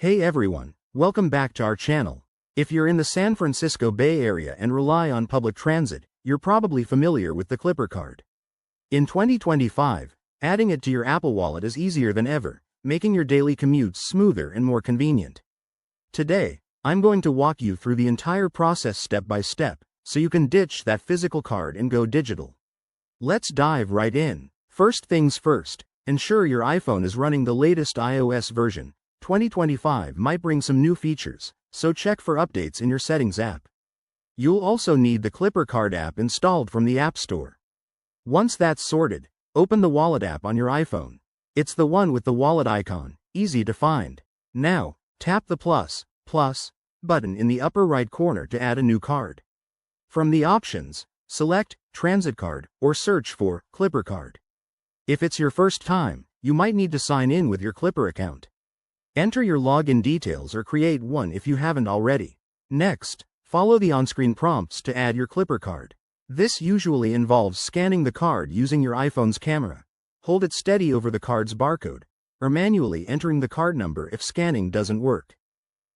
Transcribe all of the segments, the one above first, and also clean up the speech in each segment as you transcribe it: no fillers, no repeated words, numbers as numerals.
Hey everyone, welcome back to our channel. If you're in the San Francisco Bay Area and rely on public transit, you're probably familiar with the Clipper card. In 2025, adding it to your Apple Wallet is easier than ever, making your daily commutes smoother and more convenient. Today, I'm going to walk you through the entire process step by step, so you can ditch that physical card and go digital. Let's dive right in. First things first, ensure your iPhone is running the latest iOS version. 2025 might bring some new features, so check for updates in your Settings app. You'll also need the Clipper Card app installed from the App Store. Once that's sorted, open the Wallet app on your iPhone. It's the one with the wallet icon, easy to find. Now, tap the plus button in the upper right corner to add a new card. From the options, select Transit Card or search for Clipper Card. If it's your first time, you might need to sign in with your Clipper account. Enter your login details or create one if you haven't already. Next, follow the on-screen prompts to add your Clipper card. This usually involves scanning the card using your iPhone's camera. Hold it steady over the card's barcode, or manually entering the card number if scanning doesn't work.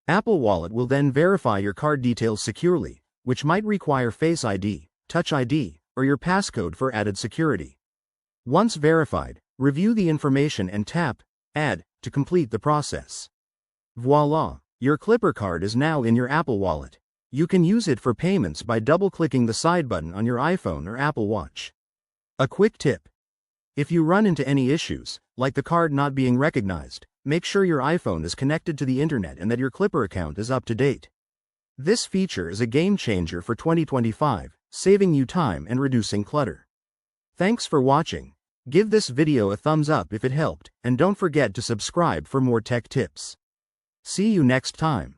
Apple Wallet will then verify your card details securely, which might require Face ID, Touch ID, or your passcode for added security. Once verified, review the information and tap Add to complete the process. Voila! Your Clipper card is now in your Apple Wallet. You can use it for payments by double-clicking the side button on your iPhone or Apple Watch. A quick tip: if you run into any issues, like the card not being recognized, make sure your iPhone is connected to the internet and that your Clipper account is up to date. This feature is a game changer for 2025, saving you time and reducing clutter. Thanks for watching. Give this video a thumbs up if it helped, and don't forget to subscribe for more tech tips. See you next time.